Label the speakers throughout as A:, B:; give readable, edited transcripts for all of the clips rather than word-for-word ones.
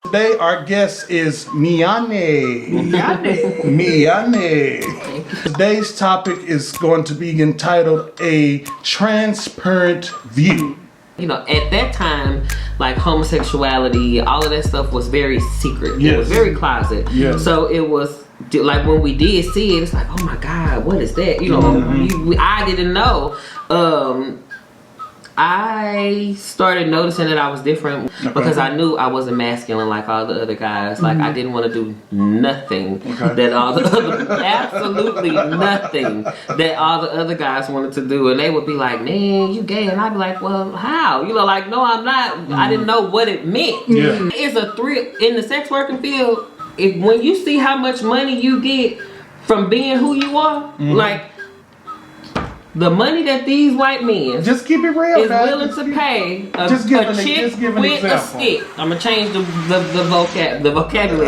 A: Today our guest is Miyonnee. Today's topic is going to be entitled A Transparent View.
B: You know, at that time, like homosexuality, all of that stuff was very secret.
A: Yes.
B: It was very closet.
A: Yes.
B: So it was like when we did see it, it's like, oh my God, what is that? You know, I didn't know. I started noticing that I was different because I knew I wasn't masculine like all the other guys. Like I didn't want to do nothing that all the other, absolutely nothing that all the other guys wanted to do. And they would be like, man, you gay. And I'd be like, well, how? You know, like, no, I'm not. I didn't know what it meant.
A: Yeah.
B: It's a thrill in the sex working field. When you see how much money you get from being who you are, like, the money that these white men
A: just keep it real,
B: is willing to pay a chick with a stick. I'm gonna change the vocabulary,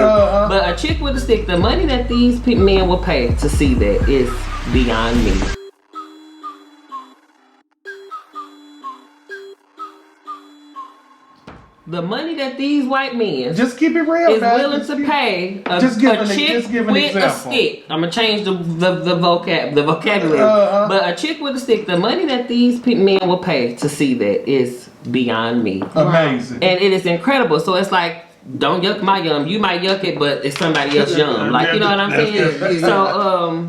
B: but a chick with a stick. The money that these men will pay to see that is beyond me. The money that these white men
A: just keep it real,
B: is willing to pay a chick with a stick. I'm gonna change the vocabulary, but a chick with a stick. The money that these men will pay to see that is beyond me.
A: Amazing,
B: and it is incredible. So it's like, don't yuck my yum. You might yuck it, but it's somebody else's yum. Like, you know what I'm saying? So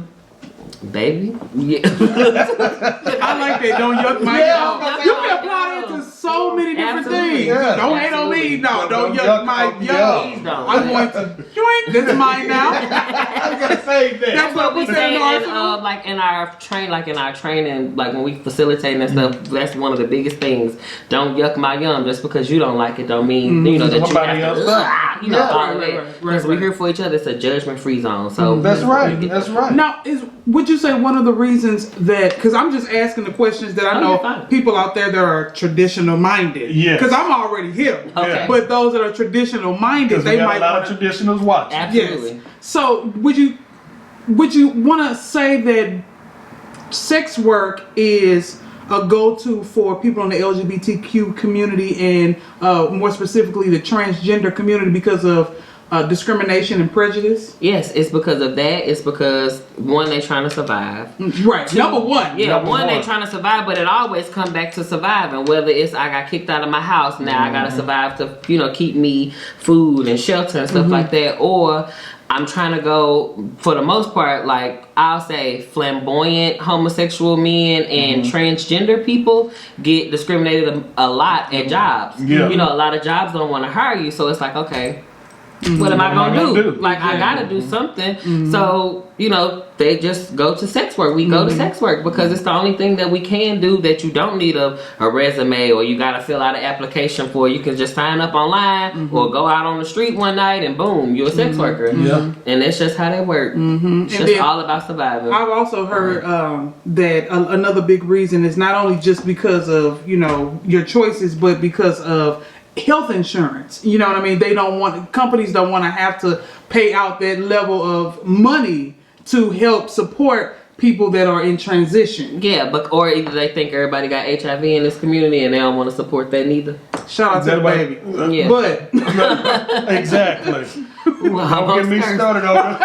B: baby, yeah.
C: I like that. Don't yuck my yum. You can apply that to so many different things.
A: Yeah.
C: Don't hate on me. No, don't yuck my yum. I'm going to join. This is mine now. I'm gonna save that.
B: That's what we say like in our training, like when we facilitate and stuff. That's one of the biggest things. Don't yuck my yum. Just because you don't like it, don't mean you know that you have to. You know, all of that. Because we're here for each other. It's a judgment-free zone. So
A: that's right. That's right.
C: Now, would you say one of the reasons that, because I'm just asking the questions that I know people out there that are traditional minded.
A: Yes.
C: Because I'm already here.
B: Okay.
C: But those that are traditional minded, they might
A: a lot of traditionals watching.
B: Absolutely.
C: Yes. So would you want to say that sex work is a go-to for people in the LGBTQ community and more specifically the transgender community because of discrimination and prejudice?
B: Yes, it's because of that. It's because one, they trying to survive.
C: Right.
B: Two,
C: number one,
B: they trying to survive, but it always come back to surviving. Whether it's I got kicked out of my house, now I gotta survive to keep me food and shelter and stuff like that, or I'm trying to go, for the most part, like I'll say flamboyant homosexual men and transgender people get discriminated a lot at jobs.
A: Yeah.
B: You know, a lot of jobs don't want to hire you, so it's like, okay, what am I gonna do? Like, I gotta do something. So, you know, they just go to sex work. We go to sex work because it's the only thing that we can do that you don't need a resume or you gotta fill out an application for. You can just sign up online or go out on the street one night and boom, you're a sex worker.
A: Yeah.
B: And that's just how they work. It's just all about surviving.
C: I've also heard that another big reason is not only just because of, you know, your choices, but because of health insurance. You know what I mean? Companies don't want to have to pay out that level of money to help support people that are in transition.
B: Yeah, or either they think everybody got HIV in this community and they don't want to support that neither.
C: Shout out to the baby.
B: Yeah.
C: But
A: exactly. Don't get me started on that.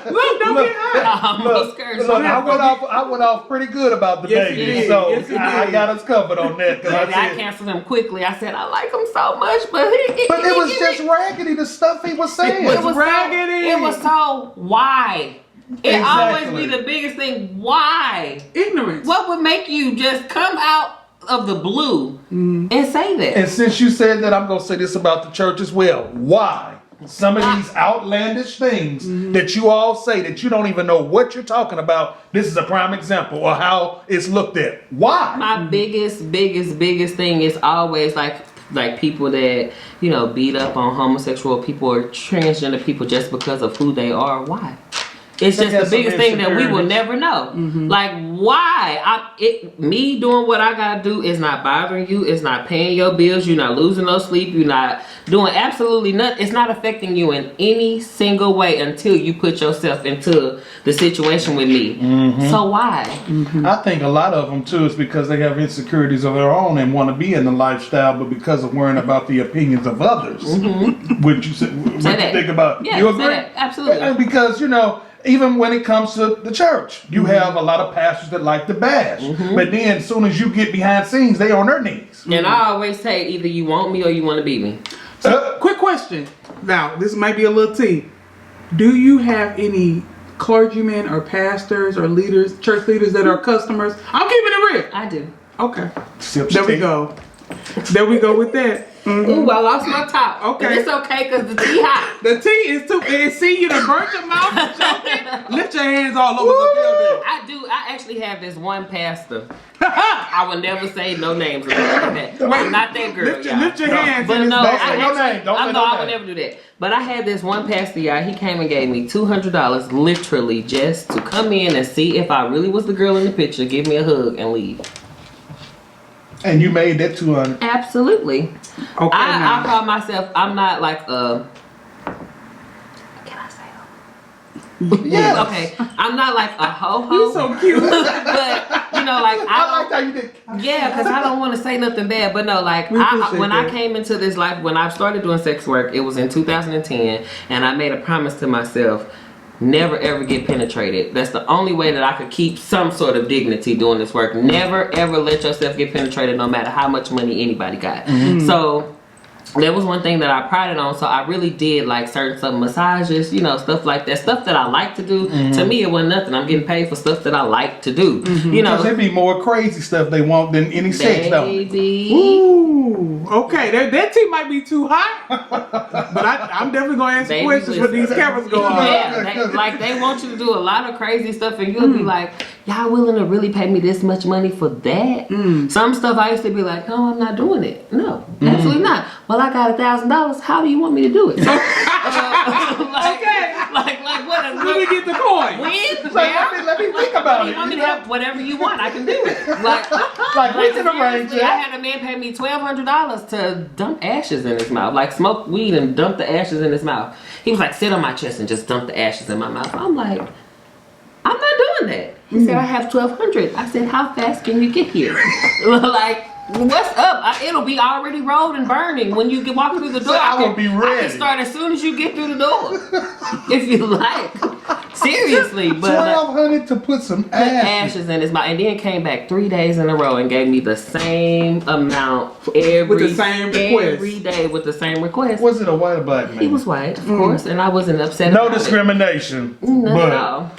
C: Don't get high.
A: Look, I went off pretty good about the baby, so I got us covered on that.
B: I canceled him quickly. I said I like him so much, but
A: it was just raggedy, the stuff he was saying.
C: It was raggedy.
B: It was so why. It always be the biggest thing. Why?
C: Ignorance.
B: What would make you just come out of the blue and say that?
A: And since you said that, I'm going to say this about the church as well. Why? Some of these outlandish things that you all say that you don't even know what you're talking about. This is a prime example of how it's looked at. Why?
B: My biggest thing is always like people that, you know, beat up on homosexual people or transgender people just because of who they are. Why? It's
A: They
B: just
A: got
B: the biggest
A: some
B: thing that we will
A: insecurities.
B: never know. Like, why? Me doing what I gotta do is not bothering you. It's not paying your bills. You're not losing no sleep. You're not doing absolutely nothing. It's not affecting you in any single way until you put yourself into the situation with me. So why?
A: I think a lot of them too is because they have insecurities of their own and want to be in the lifestyle, but because of worrying about the opinions of others. Would you say? What you
B: that.
A: think about?
B: Yeah,
A: You
B: say
A: agree?
B: that. Absolutely.
A: And because even when it comes to the church, you have a lot of pastors that like to bash, but then as soon as you get behind scenes, they on their knees.
B: And I always say either you want me or you want to be me.
C: Quick question. Now, this might be a little tea. Do you have any clergymen or pastors or leaders, church leaders that are customers? I'm keeping it real.
B: I do.
C: Okay.
A: Sip
C: There we
A: tea.
C: go. There we go with that.
B: Ooh, I lost my top.
C: Okay.
B: And it's okay because the tea hot.
C: The tea is too. And see, you done burnt your mouth and choking. Lift your hands all over the building.
B: I do. I actually have this one pastor. I will never say no names or nothing like that. I'm not that girl, y'all.
C: Lift your hands.
B: But
C: and
B: no,
C: it's
A: Don't
C: bad.
A: say no name. Don't say no
B: I would
A: name.
B: never do that. But I had this one pastor, y'all. He came and gave me $200 literally just to come in and see if I really was the girl in the picture, give me a hug, and leave.
A: And you made that 200.
B: Absolutely.
C: Okay,
B: I
C: now.
B: call myself, I'm not like a... Can I say
A: Yeah.
B: okay, I'm not like a ho-ho.
C: You're so cute.
B: But, like,
A: I like how you did.
B: yeah, because I don't want to say nothing bad, but no, like
C: We appreciate
B: when
C: that.
B: I came into this life, when I started doing sex work, it was in 2010, and I made a promise to myself, never ever get penetrated. That's the only way that I could keep some sort of dignity doing this work. Never ever let yourself get penetrated, no matter how much money anybody got. So that was one thing that I prided on. So I really did like certain massages, stuff like that. Stuff that I like to do. To me, it wasn't nothing. I'm getting paid for stuff that I like to do.
A: Because there be more crazy stuff they want than any sex, though.
B: Baby.
C: Ooh, okay. That tea might be too hot, but I'm definitely gonna answer
B: Baby,
C: questions when these
B: listen.
C: cameras go on.
B: Yeah, they want you to do a lot of crazy stuff, and you'll be like, y'all willing to really pay me this much money for that? Some stuff I used to be like, no, I'm not doing it. No, absolutely not. Well, I got $1,000. How do you want me to do it? So, like what?
C: Let me get the coin.
B: When?
A: Let me think about
B: You
A: it.
B: want me to have whatever you want? I can do it. Like
A: we can arrange
B: seriously, I
A: that.
B: had a man pay me $1,200 to dump ashes in his mouth, like smoke weed and dump the ashes in his mouth. He was like, sit on my chest and just dump the ashes in my mouth. I'm like, I'm not doing that. He said, I have $1,200. I said, how fast can you get here? Like, what's up? It'll be already rolled and burning when you walk through the door.
A: So I will be
B: I
A: ready.
B: can start as soon as you get through the door, if you like. Seriously, but
A: $1,200 to put some
B: put
A: ass.
B: ashes in his mouth, and then came back 3 days in a row and gave me the same amount every
C: the same request.
B: every day with the same request.
A: Was it a white or black man?
B: He was white, of course, and I wasn't upset.
A: No
B: about it.
A: discrimination.
B: None
A: but
B: at all.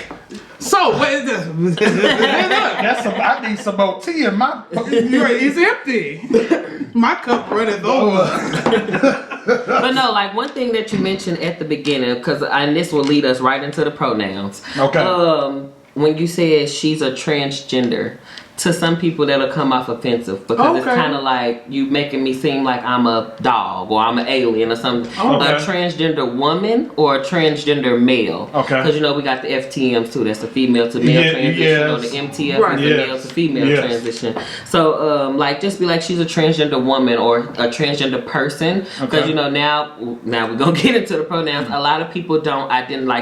C: So what is this?
A: I need some more tea in my.
C: It's empty. My cup runneth over.
B: But no, like one thing that you mentioned at the beginning, and this will lead us right into the pronouns.
A: Okay.
B: When you said she's a transgender, to some people that'll come off offensive because it's
C: Okay.
B: kind of like you making me seem like I'm a dog or I'm an alien or something.
A: Okay.
B: A transgender woman or a transgender male.
A: Okay.
B: Because we got the FTMs too. That's the female to male
A: Yeah,
B: transition, or the
A: yes.
B: MTF
C: Right.
B: is the
A: Yes.
B: male to female
A: Yes.
B: transition. So just be like she's a transgender woman or a transgender person. Because
A: Okay.
B: now we're gonna get into the pronouns. A lot of people don't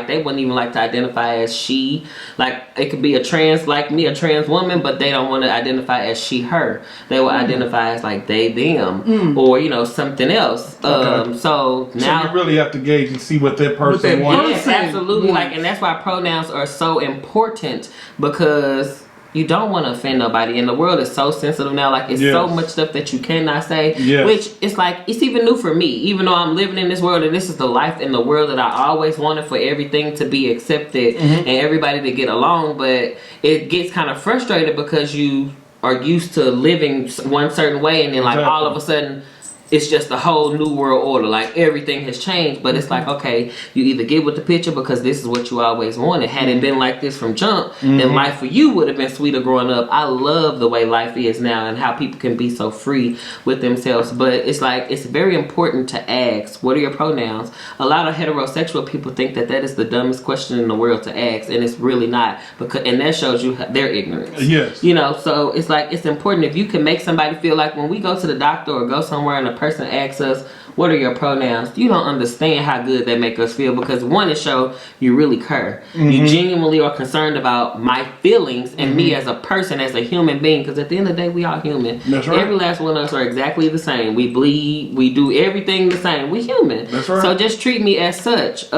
B: they wouldn't even like to identify as she. Like it could be a trans like me, a trans woman, but they don't want to identify as she, her. They will identify as like they, them, or something else.
A: Okay.
B: So now
A: So you really have to gauge and see what that person
C: that
A: wants.
B: yes,
C: person
B: absolutely.
C: wants.
B: And that's why pronouns are so important because you don't want to offend nobody. And the world is so sensitive now. Like it's so
A: Yes.
B: much stuff that you cannot say.
A: Yes.
B: Which it's like it's even new for me. Even though I'm living in this world and this is the life in the world that I always wanted for everything to be accepted and everybody to get along. But it gets kind of frustrated because you are used to living one certain way and then like
A: Exactly.
B: all of a sudden it's just a whole new world order. Like everything has changed, but it's like, okay, you either get with the picture because this is what you always wanted. Had it been like this from jump, then life for you would have been sweeter growing up. I love the way life is now and how people can be so free with themselves. But it's like, it's very important to ask, what are your pronouns? A lot of heterosexual people think that is the dumbest question in the world to ask, and it's really not, because and that shows you their ignorance.
A: Yes.
B: You know, so it's like, it's important if you can make somebody feel like when we go to the doctor or go somewhere and a person asks us, what are your pronouns? You don't understand how good that make us feel, because one, it show you really care. You genuinely are concerned about my feelings and me as a person, as a human being, because at the end of the day, we are human.
A: That's right.
B: Every last one of us are exactly the same. We bleed, we do everything the same. We human.
A: That's right.
B: So just treat me as such.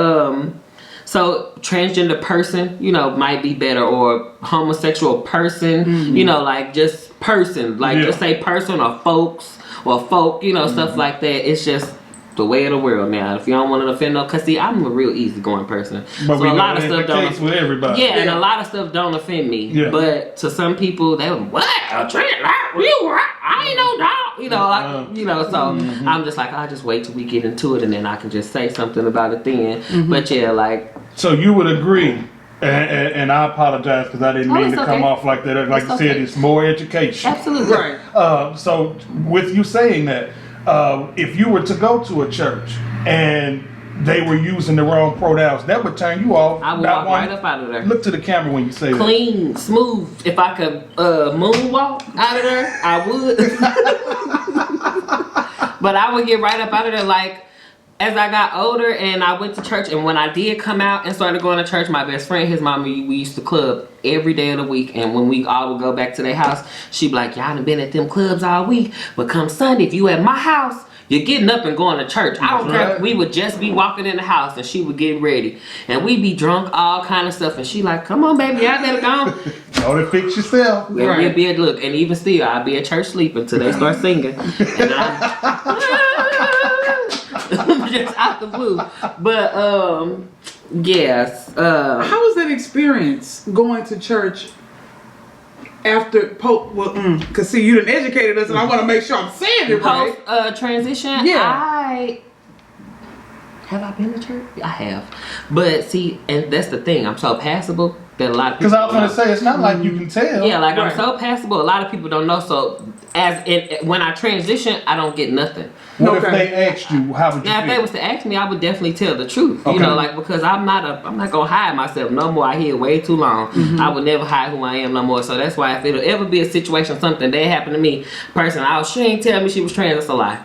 B: So transgender person, you know, might be better, or homosexual person, you know, like just person, like just say person or folks or folk, you know, stuff like that. It's just the way of the world now. If you don't want to offend no, cause see, I'm a real easying person.
A: But
B: so
A: we
B: a lot of
A: know
B: stuff
A: the
B: don't.
A: case with everybody.
B: Yeah, and a lot of stuff don't offend me.
A: Yeah.
B: But to some people, they were, what? A trans? I ain't no dog. You know, you know. So I'm just like, I'll just wait till we get into it, and then I can just say something about it then. But yeah, like.
A: So you would agree, and I apologize because I didn't mean to come off like that. Like you said, it's more education.
B: Absolutely.
C: Right.
A: So with you saying that, if you were to go to a church and they were using the wrong pronouns, that would turn you off.
B: I would walk right up out of there.
A: Look to the camera when you say
B: clean, smooth. If I could moonwalk out of there, I would. But I would get right up out of there. Like, as I got older and I went to church, and when I did come out and started going to church, my best friend, his mama, we used to club every day of the week. And when we all would go back to their house, she'd be like, y'all done been at them clubs all week, but come Sunday, if you at my house, you're getting up and going to church. I don't care if we would just be walking in the house and she would get ready. And we'd be drunk, all kind of stuff. And she like, come on, baby, y'all better go.
A: Don't it fix yourself.
B: And we'd be at, look, and even still, I'd be at church sleeping until they start singing. And I'm just out the blue. But, yes.
C: How was that experience going to church after Pope? Well, cause see, you done educated us, and I want to make sure I'm saying it right.
B: Post transition.
C: Yeah.
B: Have I been to church? I have, but see, and that's the thing. I'm so passable that a lot of people.
A: Because I was going to say, it's not like you can tell.
B: Yeah, like I'm so passable. A lot of people don't know. So when I transition, I don't get nothing.
A: What if they asked you, how would you
B: Now,
A: feel?
B: if they was to ask me, I would definitely tell the truth. You know, like, because I'm not gonna hide myself no more. I hear way too long. I would never hide who I am no more. So that's why if it'll ever be a situation, something that happened to me, she ain't tell me she was trans. That's a lie.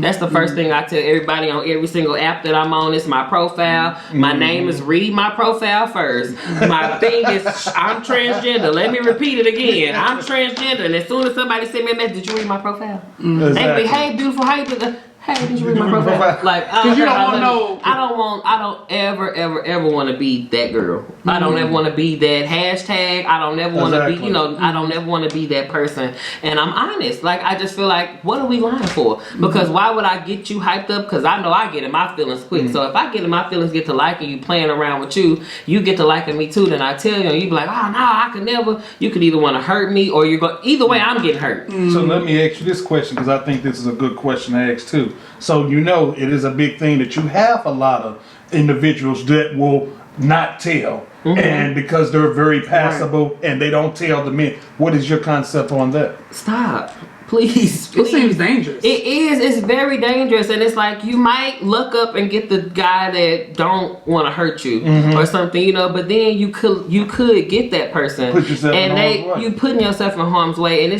B: That's the first thing I tell everybody on every single app that I'm on. It's my profile. My name is, read my profile first. My thing is, I'm transgender. Let me repeat it again. I'm transgender. And as soon as somebody send me a message, did you read my profile?
A: Exactly.
B: They be, hey, beautiful, how you doing? Hey, did you read my profile? Like,
C: because you don't want to know.
B: I don't ever want to be that girl. I don't ever want to be that hashtag. I don't ever want to be, you know, I don't ever want to be that person. And I'm honest. Like, I just feel like, what are we lying for? Because why would I get you hyped up? Because I know I get in my feelings quick. So if I get in my feelings, get to liking you, playing around with you, you get to liking me too, then I tell you, and you be like, oh no, I could never. You could either want to hurt me, or you're going, either way, I'm getting hurt.
A: So let me ask you this question, because I think this is a good question to ask too. So you know it is a big thing that you have a lot of individuals that will not tell, and because they're very passable and they don't tell the men. What is your concept on that?
B: Stop. Please.
C: It seems dangerous.
B: It is. It's very dangerous, and it's like you might look up and get the guy that don't want to hurt you or something, you know. But then you could get that person,
A: Put yourself in harm's way.
B: You putting yourself in harm's way, and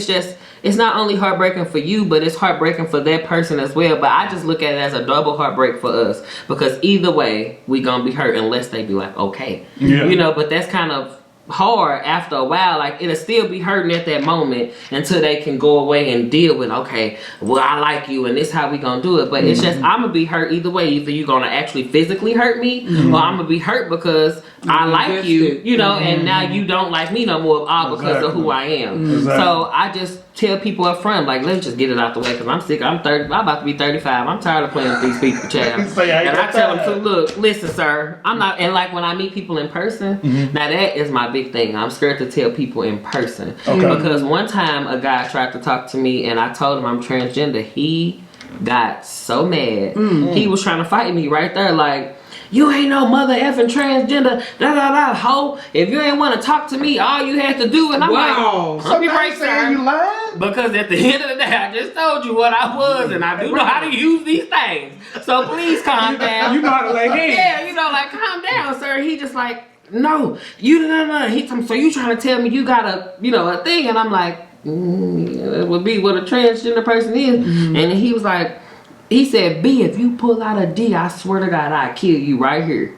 B: it's not only heartbreaking for you, but it's heartbreaking for that person as well. But I just look at it as a double heartbreak for us, because either way we gonna be hurt unless they be like, okay, you know. But that's kind of hard after a while. Like, it'll still be hurting at that moment until they can go away and deal with, okay, well, I like you and this how we gonna do it. But it's just, I'm gonna be hurt either way. Either you're gonna actually physically hurt me, or I'm gonna be hurt because I like you, you know, and now you don't like me no more, all because of who I am. So I just tell people up front, like, let's just get it out the way, because I'm sick. I'm about to be 35. I'm tired of playing with these people, child. And I tell them, so look, listen, sir, I'm not. And like when I meet people in person, now that is my big thing. I'm scared to tell people in person, because one time a guy tried to talk to me, and I told him I'm transgender. He got so mad. He was trying to fight me right there, like, you ain't no mother effing transgender, da da da, hoe. If you ain't want to talk to me, all you had to do, and I'm like,
A: So they
B: right,
A: saying you lying?
B: because at the end of the day, I just told you what I was, and I do know how to use these things. So please calm down.
C: You know how to lay hands.
B: Yeah, you know, like, calm down, sir. He just like, no, you no. He told me, so you trying to tell me you got a thing, and I'm like, it would be what a transgender person is, and he was like. He said, B, if you pull out a D, I swear to God, I'll kill you right here.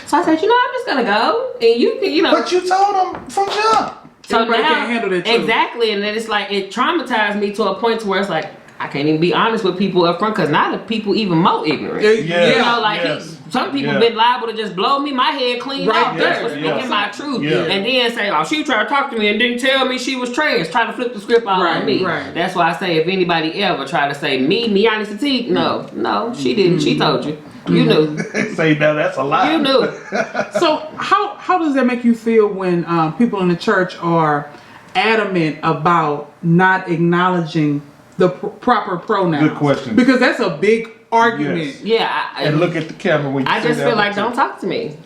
B: So I said, I'm just going to go. And you can,
A: But you told him from jump.
B: So
C: Everybody
B: now,
C: can't handle that truth.
B: exactly. And then it's like, it traumatized me to a point to where it's like, I can't even be honest with people up front because now the people even more ignorant. Some people been liable to just blow me my head clean off just for speaking my truth. And then say, oh, she tried to talk to me and didn't tell me she was trans. Try to flip the script all on me.
C: Right.
B: That's why I say if anybody ever try to say me, Miyonnee Sateek, no, she didn't. She told you. You knew.
A: Say now that's a lie.
B: You knew.
C: So how does that make you feel when people in the church are adamant about not acknowledging the proper pronouns?
A: Good question.
C: Because that's a big argument.
B: Yeah.
A: And look at the camera when you
B: I
A: say
B: just
A: that
B: feel like don't talk to me.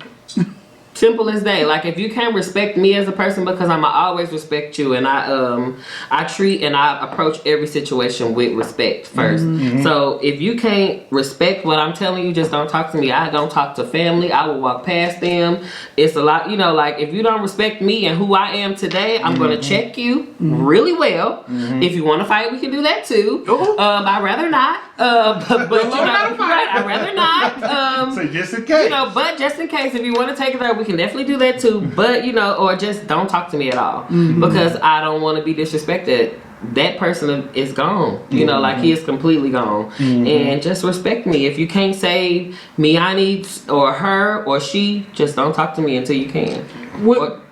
B: Simple as that. Like if you can't respect me as a person, because I'ma always respect you, and I treat and I approach every situation with respect first. So if you can't respect what I'm telling you, just don't talk to me. I don't talk to family. I will walk past them. It's a lot, like if you don't respect me and who I am today, I'm gonna check you really well. If you want to fight, we can do that too. I'd rather not. But I'd rather not.
A: So just in case.
B: But just in case, if you want to take it there, we can definitely do that too. But or just don't talk to me at all because I don't want to be disrespected. That person is gone. Like he is completely gone. And just respect me. If you can't say Miyonnee or her or she, just don't talk to me until you can.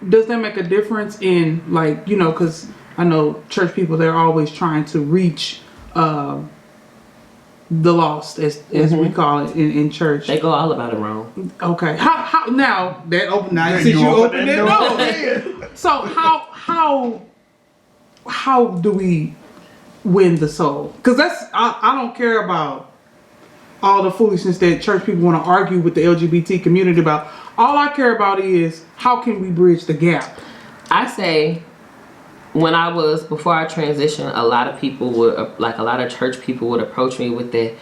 C: Does that make a difference in because I know church people, they're always trying to reach the lost, as we call it in church.
B: They go all about it wrong.
C: Okay. How now that open now since you opened that door. So how do we win the soul? Because I don't care about all the foolishness that church people want to argue with the LGBT community about. All I care about is how can we bridge the gap.
B: I say, before I transitioned, a lot of people a lot of church people would approach me with that,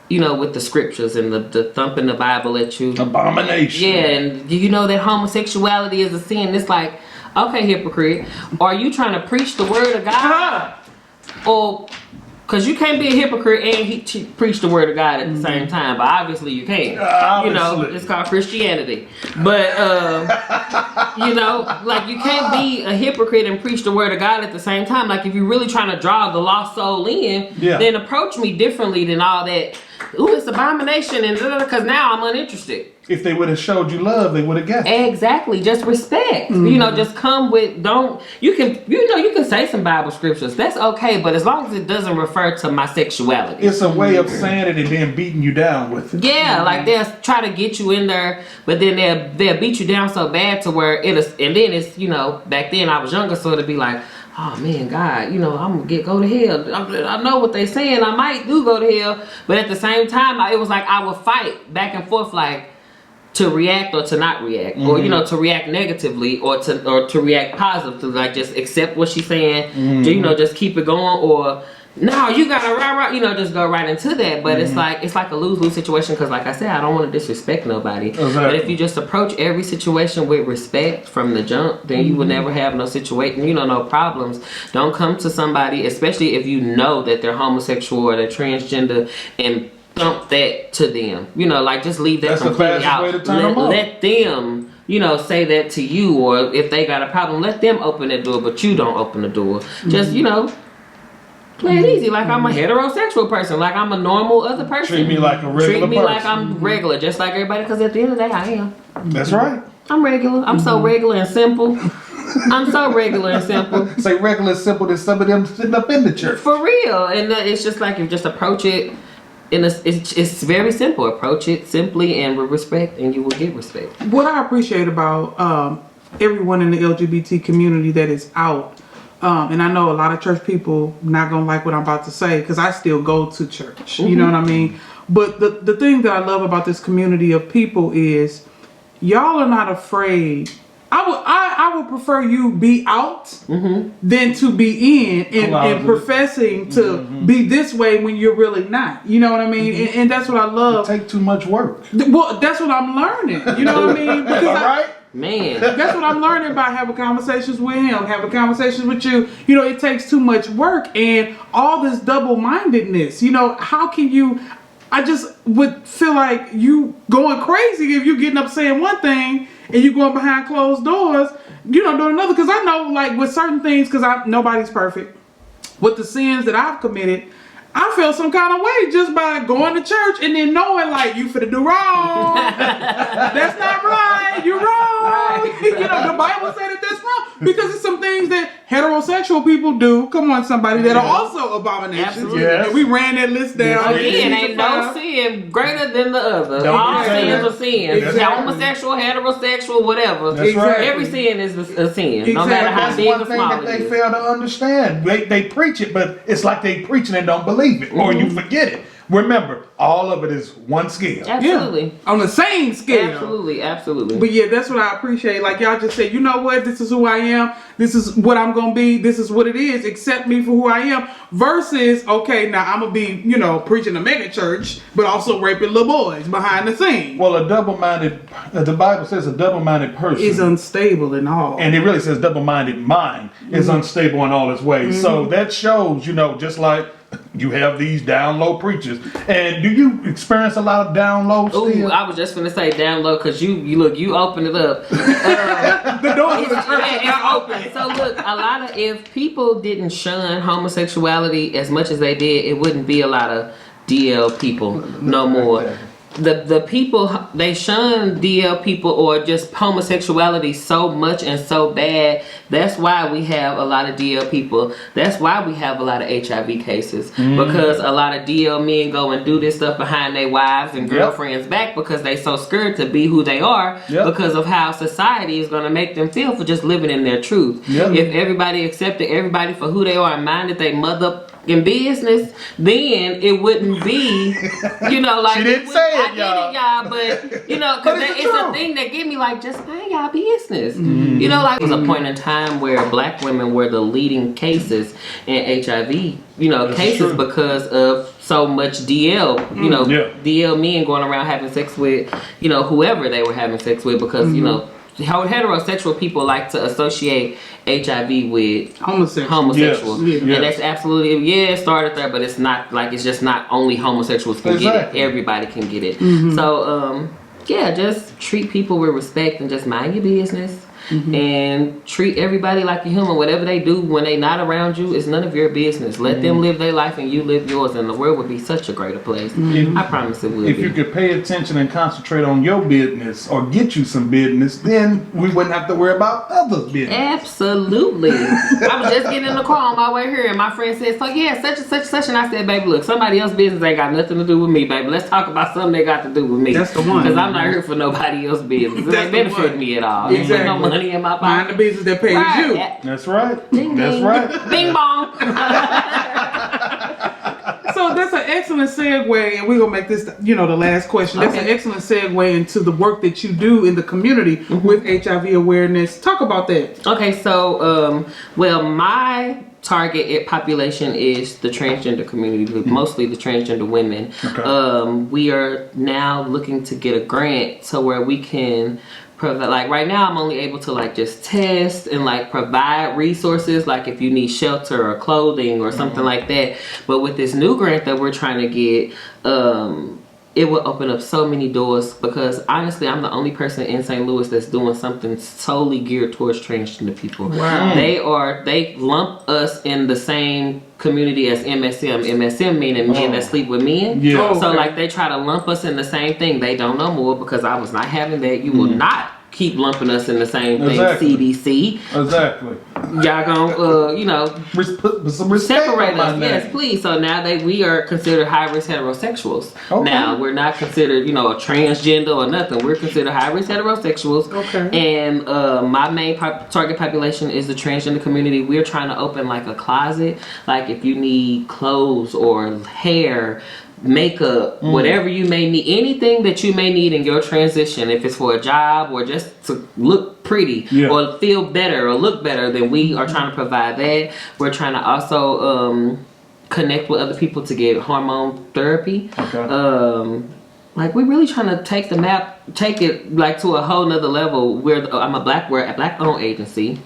B: with the scriptures and the thumping the Bible at you.
A: Abomination.
B: Yeah, and that homosexuality is a sin. It's like, okay, hypocrite, are you trying to preach the word of God? Or, because you can't be a hypocrite and preach the word of God at the same time, but obviously you can. It's called Christianity. But, like you can't be a hypocrite and preach the word of God at the same time. Like if you're really trying to draw the lost soul in, then approach me differently than all that. Ooh, it's abomination and because now I'm uninterested.
A: If they would have showed you love, they would have got it.
B: Exactly. Just respect. Just come with you can say some Bible scriptures. That's okay, but as long as it doesn't refer to my sexuality.
A: It's a way of saying it and then beating you down with it.
B: Yeah, like they'll try to get you in there, but then they'll beat you down so bad to where it is, and then it's back then I was younger, so it'd be like, oh man, God, I'm gonna go to hell. I know what they're saying. I might go to hell, but at the same time, it was like I would fight back and forth, like to react or to not react, or to react negatively or to react positively, like just accept what she's saying, just keep it going, or no, you gotta just go right into that. But it's like a lose-lose situation because, like I said, I don't want to disrespect nobody.
A: Exactly.
B: But if you just approach every situation with respect from the jump, then you will never have no situation, no problems. Don't come to somebody, especially if you know that they're homosexual or they're transgender, and dump that to them. Just leave that completely out. Let them say that to you, or if they got a problem, let them open that door, but you don't open the door. Just play it easy, like I'm a heterosexual person, like I'm a normal other person.
A: Treat me like a regular person.
B: Like I'm regular, just like everybody, because at the end of the day, I am.
A: That's right.
B: I'm regular. I'm so regular and simple. I'm so regular and simple.
A: Say regular and simple than some of them sitting up in the church.
B: For real. And it's just like you just approach it, it's very simple. Approach it simply and with respect, and you will get respect.
C: What I appreciate about everyone in the LGBT community that is out and I know a lot of church people not gonna like what I'm about to say because I still go to church. You know what I mean? But the thing that I love about this community of people is y'all are not afraid. I would prefer you be out than to be in and professing to be this way when you're really not. You know what I mean? And that's what I love.
A: Take too much work.
C: Well, that's what I'm learning. You know what I mean? Because
A: All right.
B: Man,
C: that's what I'm learning by having conversations with him, having conversations with you. You know, it takes too much work and all this double-mindedness. You know, how can you... I just would feel like you going crazy if you getting up saying one thing and you going behind closed doors, you know, doing another. Because I know, like, with certain things, because nobody's perfect. With the sins that I've committed, I feel some kind of way just by going to church and then knowing, like, you finna do wrong. That's not right. You're wrong.
B: Right.
C: You know, the Bible said that that's wrong. Because it's some things that heterosexual people do. Come on, somebody, that are also abominations.
B: Absolutely.
A: Yes.
C: And we ran that list down.
B: again, ain't no sin greater than the other.
A: Don't
B: All
A: say
B: sins
A: that.
B: are sins.
C: Exactly.
B: Homosexual, heterosexual, whatever.
A: That's right.
B: Every sin is a sin, no
C: Exactly.
B: matter how
A: That's
B: big
A: one
B: or
A: thing
B: small
A: that
B: it
A: they
B: is.
A: fail to understand. They preach it, but it's like they preaching and don't believe it, or you forget it. Remember, all of it is one scale.
B: Absolutely.
C: Yeah. On the same scale.
B: Absolutely, absolutely.
C: But yeah, that's what I appreciate. Like, y'all just said, you know what? This is who I am. This is what I'm going to be. This is what it is. Accept me for who I am. Versus, okay, now I'm going to be, you know, preaching a mega church, but also raping little boys behind the scenes.
A: Well, a double-minded, the Bible says a double-minded person
C: Is unstable in all.
A: and it really says double-minded mind is unstable in all its ways. So that shows, you know, just like you have these down low preachers. And do you experience a lot of down low still?
B: Ooh, I was just gonna say down low because you look, you open it up.
C: The doors of the church
B: Yeah,
C: are not
B: it's open. So look, a lot of, if people didn't shun homosexuality as much as they did, it wouldn't be a lot of DL people no more. The people, they shun DL people or just homosexuality so much and so bad. That's why we have a lot of DL people. That's why we have a lot of HIV cases. Because a lot of DL men go and do this stuff behind their wives and girlfriends' back because they so scared to be who they are because of how society is going to make them feel for just living in their truth. If everybody accepted everybody for who they are and minded they mother in business, then it wouldn't be, you know, like
A: She didn't say it,
B: I get it, y'all, but you know, because it's a thing that give me like, just mind y'all business. You know, like, there was a point in time where black women were the leading cases in HIV, you know, cases because of so much DL, you know, DL men going around having sex with, you know, whoever they were having sex with, because you know, how heterosexual people like to associate HIV with homosexual. And that's absolutely, it started there, but it's not like, it's just not only homosexuals can get it, everybody can get it. So yeah, just treat people with respect and just mind your business. And treat everybody like a human. Whatever they do when they not around you is none of your business. Let them live their life and you live yours, and the world would be such a greater place. I promise it would.
A: If you could pay attention and concentrate on your business or get you some business, then we wouldn't have to worry about others' business.
B: Absolutely. I was just getting in the car on my way here, and my friend said, so yeah, such and such and such, and I said, baby, look, somebody else's business ain't got nothing to do with me, baby. Let's talk about something they got to do with me.
C: That's the one.
B: Because I'm not here for nobody else's business. It ain't benefit me at all. Exactly. Ain't no money in my pocket.
C: Mind the business that pays you.
A: That's right.
B: Ding,
A: That's
B: ding.
A: right.
B: Bing bong.
C: So that's an excellent segue, and we're gonna make this, you know, the last question. That's an excellent segue into the work that you do in the community with HIV awareness. Talk about that.
B: Okay, so well, my target population is the transgender community, mostly the transgender women. We are now looking to get a grant so where we can provide, like right now I'm only able to like just test and like provide resources, like if you need shelter or clothing or something like that. But with this new grant that we're trying to get, it will open up so many doors, because honestly, I'm the only person in St. Louis that's doing something solely geared towards transgender people.
C: Wow.
B: They lump us in the same community as MSM. MSM meaning men that sleep with men.
A: Yeah.
B: So like they try to lump us in the same thing. They don't know more, because I was not having that. You will not keep lumping us in the same thing.
A: Exactly.
B: CDC.
A: Exactly.
B: Y'all gonna,
A: Put some respect
B: separate
A: on my
B: us.
A: name.
B: Yes, please. So now we are considered high risk heterosexuals.
A: Okay.
B: Now we're not considered, a transgender or nothing. We're considered high risk heterosexuals.
C: Okay.
B: And my main target population is the transgender community. We're trying to open like a closet, like if you need clothes or hair, makeup, whatever you may need, anything that you may need in your transition, if it's for a job or just to look pretty or feel better or look better, then we are trying to provide that. We're trying to also connect with other people to get hormone therapy.
A: Okay.
B: Like we're really trying to take it like to a whole nother level. We're a black owned agency.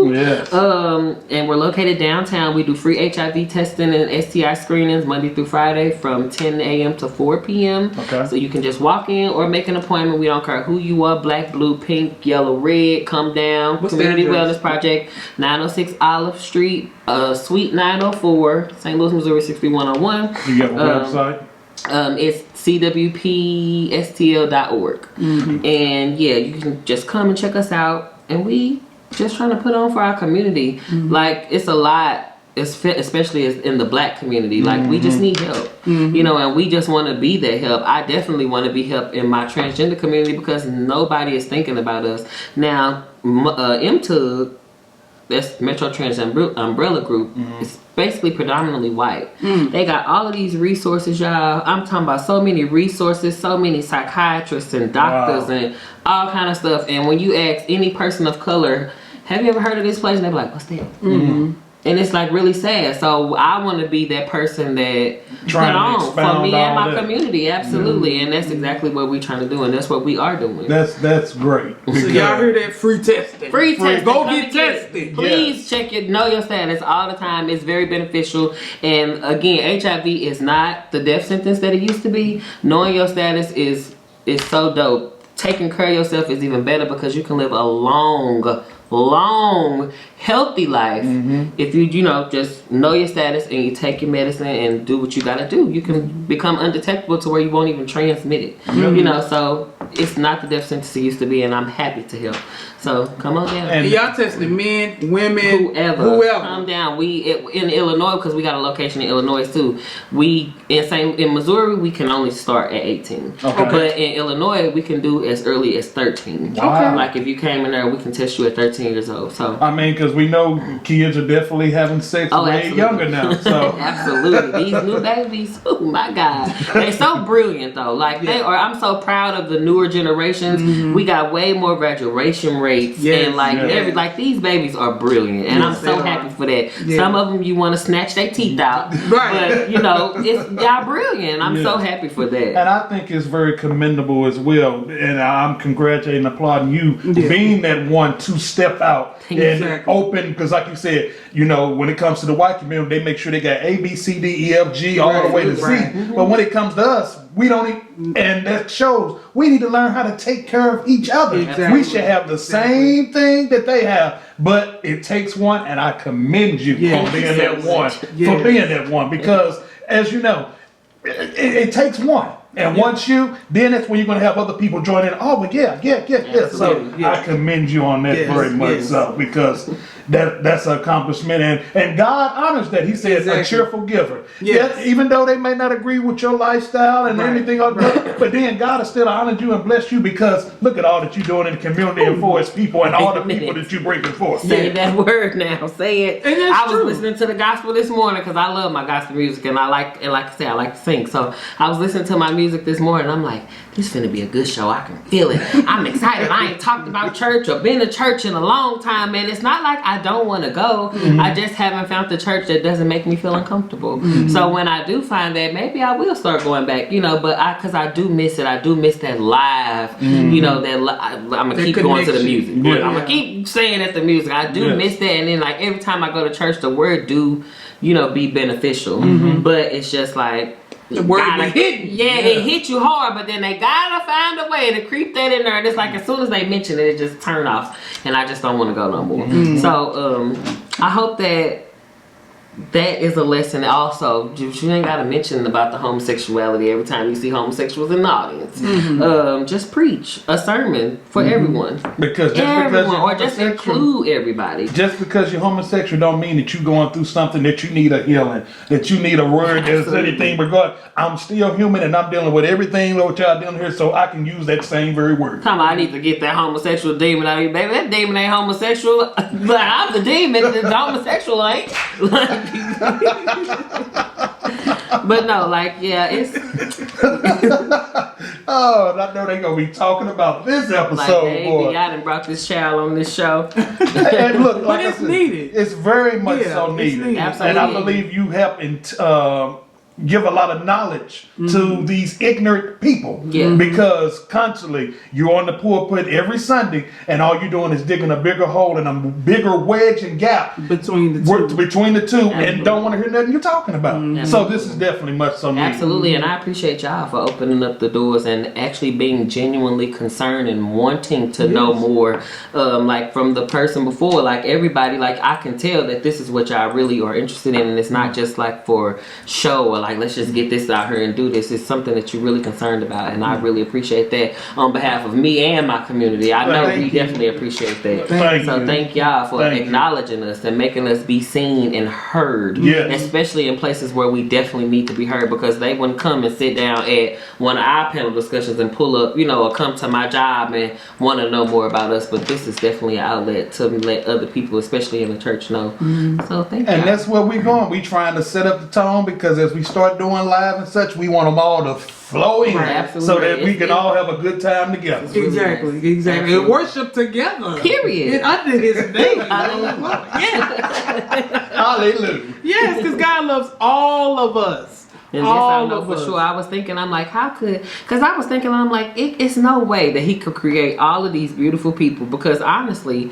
A: Yes.
B: And we're located downtown. We do free HIV testing and STI screenings Monday through Friday from 10 a.m. to 4 p.m.
A: Okay.
B: So you can just walk in or make an appointment. We don't care who you are, black, blue, pink, yellow, red. Come down.
C: What's
B: Community
C: the address?
B: Wellness Project, 906 Olive Street, Suite 904, St. Louis, Missouri 6101.
A: Do you have a website?
B: It's cwpstl.org. And yeah, you can just come and check us out. And we just trying to put on for our community. Like it's a lot, especially in the black community. Like we just need help, and we just want to be that help. I definitely want to be help in my transgender community because nobody is thinking about us. Now, MTUG, that's Metro Trans Umbrella Group, is basically predominantly white. They got all of these resources, y'all. I'm talking about so many resources, so many psychiatrists and doctors and all kind of stuff. And when you ask any person of color, have you ever heard of this place? And they're like, what's that? And it's like really sad. So I want to be that person that put on for me and my community. Absolutely. And that's exactly what we're trying to do. And that's what we are doing.
A: That's great.
C: So y'all hear that? Free testing.
B: Free testing.
C: Go
B: Come
C: get
B: and
C: tested.
B: Please check it. Know your status all the time. It's very beneficial. And again, HIV is not the death sentence that it used to be. Knowing your status is so dope. Taking care of yourself is even better because you can live a long, healthy life if you just know your status and you take your medicine and do what you gotta do. You can become undetectable to where you won't even transmit it. So it's not the death sentence it used to be, and I'm happy to help. So come on down.
C: And y'all testing men, women,
B: whoever. Come down. We in Illinois, because we got a location in Illinois too. We in Missouri we can only start at 18.
A: Okay.
B: But in Illinois we can do as early as 13.
A: Wow.
B: Like if you came in there, we can test you at 13 years old. So
A: I mean, because we know kids are definitely having sex way
B: absolutely.
A: younger now. So
B: absolutely, these new babies, oh my God, they're so brilliant though. Like they are. I'm so proud of the newer generations. We got way more graduation rates and like these babies are brilliant, and I'm so happy for that. Some of them you want to snatch their teeth out, but it's y'all brilliant. I'm so happy for that.
A: And I think it's very commendable as well. And I'm congratulating and applauding you being that one to step out and open, because like you said, when it comes to the white community, they make sure they got A, B, C, D, E, F, G, all the way to Z. But when it comes to us, we don't and that shows we need to learn how to take care of each other. We should have the same thing that they have, but it takes one, and I commend you for being that one. For being that one, because as you know, it takes one. And once then that's when you're going to have other people join in. Oh, but yeah. So I commend you on that very much so, because that's an accomplishment. And God honors that. He says a cheerful giver. Yes. Even though they may not agree with your lifestyle and everything like that, but then God has still honored you and blessed you, because look at all that you're doing in the community and for his people and all the people that you bring before.
B: Say that word now. Say it.
C: And
B: I was listening to the gospel this morning because I love my gospel music, and like I say, I like to sing. So I was listening to my music this morning. I'm like, this finna be a good show. I can feel it. I'm excited. I ain't talked about church or been to church in a long time, man. It's not like I don't want to go. I just haven't found the church that doesn't make me feel uncomfortable. So when I do find that, maybe I will start going back, but because I do miss it. I do miss that live, I'm gonna keep going to the music. I'm gonna keep saying that the music. I do miss that. And then like every time I go to church, the word do, be beneficial. But it's just like,
C: the word hit.
B: It hit you hard, but then they gotta find a way to creep that in there. And it's like as soon as they mention it, it just turn off, and I just don't want to go no more. So I hope that that is a lesson also. You ain't got to mention about the homosexuality every time you see homosexuals in the audience. Just preach a sermon for everyone.
A: Because just
B: everyone,
A: because you're
B: or just
A: homosexual,
B: include everybody.
A: just because you're homosexual don't mean that you're going through something that you need a healing, that you need a word that's anything but God. I'm still human and I'm dealing with everything that y'all dealing here, so I can use that same very word.
B: Come on, I need to get that homosexual demon out of you, baby. That demon ain't homosexual. But I'm the demon. The homosexual ain't. But no, like, yeah, it's
A: Oh, I know they gonna be talking about this
B: like,
A: episode,
B: baby,
A: boy.
B: I done brought this child on this show.
A: And look,
C: But
A: like I
C: it's
A: said,
C: needed.
A: It's very much
C: Yeah,
A: so
C: it's
A: needed.
C: needed.
A: And I
B: Absolutely.
A: believe you help give a lot of knowledge to these ignorant people.
B: Yeah.
A: Because constantly you're on the pulpit every Sunday and all you're doing is digging a bigger hole and a bigger wedge and gap
C: between the two.
A: between the two and don't want to hear nothing you're talking about. So this is definitely much so needed.
B: Absolutely, and I appreciate y'all for opening up the doors and actually being genuinely concerned and wanting to know more. Like from the person before, like everybody, like I can tell that this is what y'all really are interested in, and it's not just like for show or like let's just get this out here and do this. It's something that you're really concerned about, and I really appreciate that on behalf of me and my community. I know we definitely appreciate that. Thank y'all for acknowledging us and making us be seen and heard.
A: Yes.
B: Especially in places where we definitely need to be heard, because they wouldn't come and sit down at one of our panel discussions and pull up, or come to my job and want to know more about us. But this is definitely an outlet to let other people, especially in the church, know. So thank you.
A: And that's where we're going. We trying to set up the tone, because as we start doing live and such, we want them all to flow in, so that we can all have a good time together.
C: Exactly. And worship together.
B: Period.
C: And under his name.
A: Hallelujah.
C: Yes, because God loves all of us.
B: And this I know for sure. I was thinking, I'm like, I'm like, it's no way that he could create all of these beautiful people, because honestly,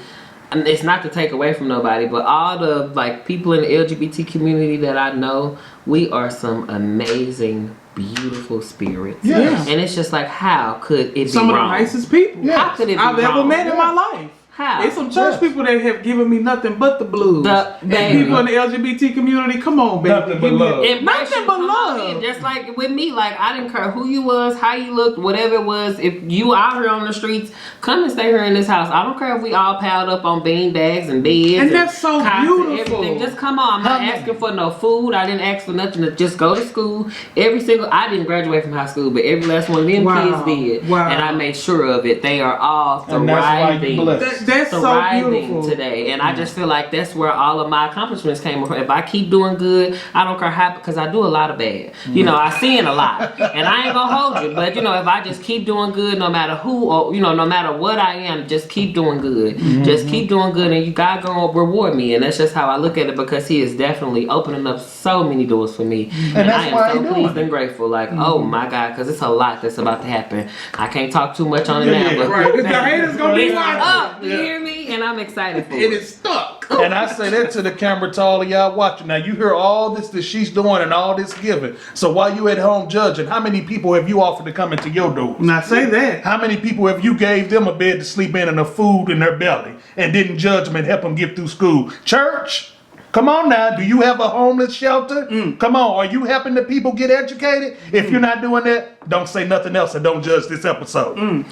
B: and it's not to take away from nobody, but all the like people in the LGBT community that I know, we are some amazing, beautiful spirits.
A: Yes.
B: And it's just like, how could it be
C: Some
B: wrong?
C: of the nicest people
B: How could it be
C: I've
B: wrong?
C: ever met in my life.
B: How?
C: There's some church people that have given me nothing but the blues. And people in the LGBT community, come on, baby.
A: Nothing but love.
C: Nothing but love.
B: Just like with me, like I didn't care who you was, how you looked, whatever it was. If you out here on the streets, come and stay here in this house. I don't care if we all piled up on bean bags and beds.
C: And that's so
B: cots
C: beautiful.
B: and everything. Just come on. I'm not asking for no food. I didn't ask for nothing. To just go to school. I didn't graduate from high school, but every last one of them kids did.
C: Wow.
B: And I made sure of it. They are all
A: And that's why
B: thriving.
A: you blessed.
C: That's so
B: Thriving
C: beautiful
B: today, and I just feel like that's where all of my accomplishments came from. If I keep doing good, I don't care how, because I do a lot of bad. I sin a lot, and I ain't gonna hold you. But if I just keep doing good, no matter who or no matter what I am, just keep doing good. Just keep doing good, and God gonna reward me. And that's just how I look at it, because He is definitely opening up so many doors for me, and I am so pleased and grateful. Like, oh my God, because it's a lot that's about to happen. I can't talk too much on it now, but
C: right. The haters gonna be like,
B: up. You hear me? And I'm excited for
C: it is stuck.
A: And I say that to the camera, to all of y'all watching. Now you hear all this that she's doing and all this giving. So while you at home judging, how many people have you offered to come into your doors?
C: Now say that.
A: How many people have you gave them a bed to sleep in and a food in their belly and didn't judge them and help them get through school? Church, come on now. Do you have a homeless shelter? Come on. Are you helping the people get educated? If you're not doing that, don't say nothing else and don't judge this episode.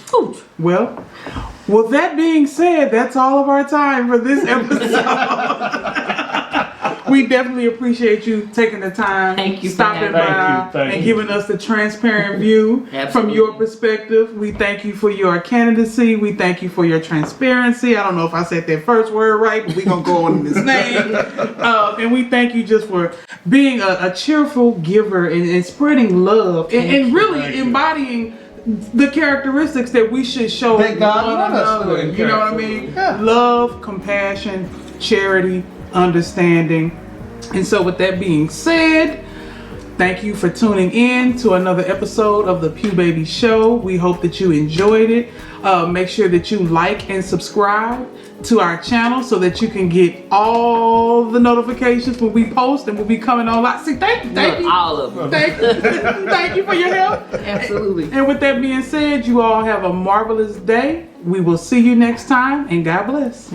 C: Well, with that being said, that's all of our time for this episode. We definitely appreciate you taking the time,
B: Thank you for
C: stopping
B: having
C: by,
A: Thank
C: and
A: you.
C: giving us the transparent view from
B: Absolutely.
C: your perspective. We thank you for your candidacy. We thank you for your transparency. I don't know if I said that first word right, but we're going to go on in this name. And we thank you just for being a cheerful giver and spreading love and really embodying the characteristics that we should show
A: That God
C: one
A: want us to
C: another. You know what I mean?
A: Yeah.
C: Love, compassion, charity, understanding. And so with that being said, thank you for tuning in to another episode of the Pew Baby Show. We hope that you enjoyed it. Make sure that you like and subscribe to our channel so that you can get all the notifications when we post, and we'll be coming on live. See, thank you.
B: All of them.
C: Thank you for your help.
B: Absolutely.
C: And with that being said, you all have a marvelous day. We will see you next time, and God bless.